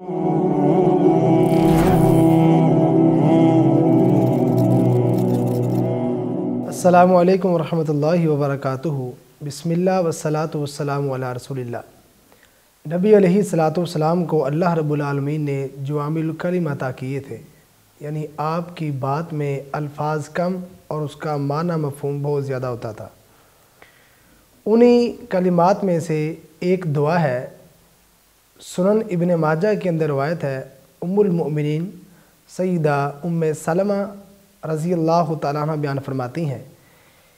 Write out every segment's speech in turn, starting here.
अस्सलामु अलैकुम वरहमतुल्लाहि वबरकातुहू। बिस्मिल्लाह वस्सलातु वस्सलामु अला रसूलिल्लाह। नबी अलैहिस्सलातु वस्सलाम को अल्लाह रब्बुल आलमीन ने जवामिउल कलिम अता किए थे, यानी आपकी बात में अल्फाज कम और उसका माना मफ़हूम बहुत ज़्यादा होता था। उन्हीं कलिमात में से एक दुआ है, सुनन इब्न माजा के अंदर रवायत है, उम्मुल मोमिनीन सईदा उम्मे सलमा रज़ी अल्लाह तआला अन्हा बयान फरमाती हैं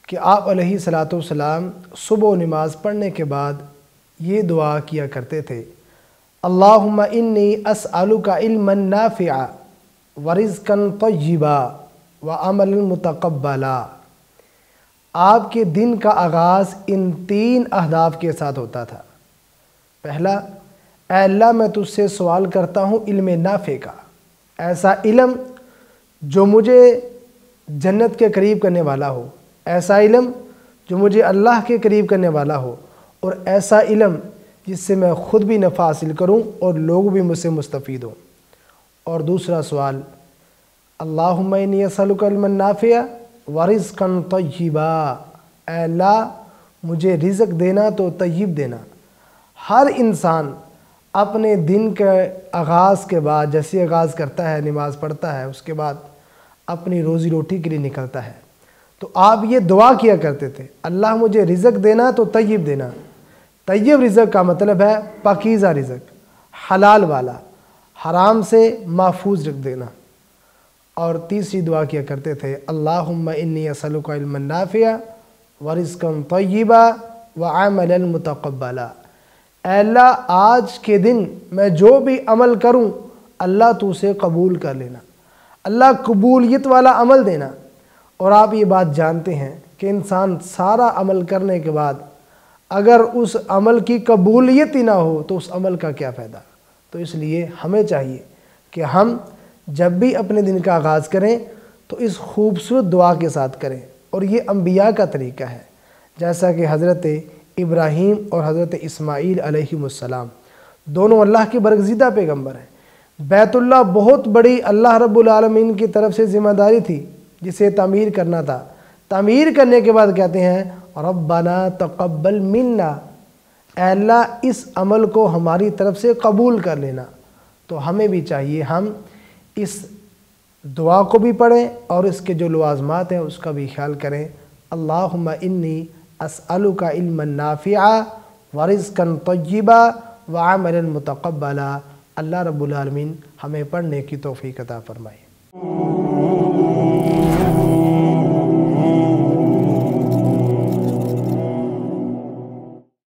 कि आप अलैहिस्सलातु वस्सलाम सुबह नमाज़ पढ़ने के बाद ये दुआ किया करते थे, अल्लाहुम्मा इन्नी अस्अलुका इल्मन नाफ़िआ व रिज़्क़न तय्यिबा व अमलन मुतक़ब्बला। आपके दिन का आगाज़ इन तीन अहदाफ के साथ होता था। पहला, ऐ अल्लाह मैं तुझसे सवाल करता हूँ इल्म नाफ़े का, ऐसा इल्म जो मुझे जन्नत के करीब करने वाला हो, ऐसा इल्म जो मुझे अल्लाह के करीब करने वाला हो, और ऐसा इल्म जिससे मैं ख़ुद भी नफ़ा हासिल करूँ और लोग भी मुझसे मुस्तफ़ीद हों। और दूसरा सवाल, अल्लाहुम्मा इन्नी अस्अलुका इल्मन नाफ़िआ व रिज़्क़न तय्यिबा, ऐ अल्लाह मुझे रिज़्क़ देना तो तय्यब देना। हर इंसान अपने दिन के आगाज़ के बाद जैसे आगाज़ करता है, नमाज़ पढ़ता है, उसके बाद अपनी रोज़ी रोटी के लिए निकलता है, तो आप ये दुआ किया करते थे, अल्लाह मुझे रिज़्क़ देना तो तय्यब देना। तय्यब रिज़्क़ का मतलब है पाकीज़ा रिज़्क़, हलाल वाला, हराम से महफूज रख देना। और तीसरी दुआ किया करते थे, अल्लाहुम्मा इन्नी अस्अलुका इल्मन नाफ़िआ व रिज़्क़न तय्यिबा व अमलन मुतक़ब्बला। ऐ अल्लाह आज के दिन मैं जो भी अमल करूं अल्लाह तू उसे कबूल कर लेना, अल्लाह कबूलियत वाला अमल देना। और आप ये बात जानते हैं कि इंसान सारा अमल करने के बाद अगर उस अमल की कबूलियत ही ना हो तो उस अमल का क्या फ़ायदा। तो इसलिए हमें चाहिए कि हम जब भी अपने दिन का आगाज़ करें तो इस खूबसूरत दुआ के साथ करें, और ये अंबिया का तरीका है, जैसा कि हज़रत इब्राहीम और हज़रत इस्माईल अलैहिमुस्सलाम दोनों अल्लाह के बरगज़ीदा पैगम्बर हैं। बैतुल्लाह बहुत बड़ी अल्लाह रब्बुल आलमीन की तरफ से ज़िम्मेदारी थी जिसे तामीर करना था। तामीर करने के बाद कहते हैं रब्बना तक़ब्बल मिन्ना, ऐ अल्लाह इस अमल को हमारी तरफ से कबूल कर लेना। तो हमें भी चाहिए हम इस दुआ को भी पढ़ें और इसके जो लवाज़मात हैं उसका भी ख्याल करें। अल्लाहुम्मा इन्नी अस्अलुका इल्मन नाफ़िआ व रिज़्क़न तय्यिबा व अमलन मुतक़ब्बला। अल्लाह रब्बुल आलमीन हमें पढ़ने की तौफ़ीक़ अता फ़रमाए।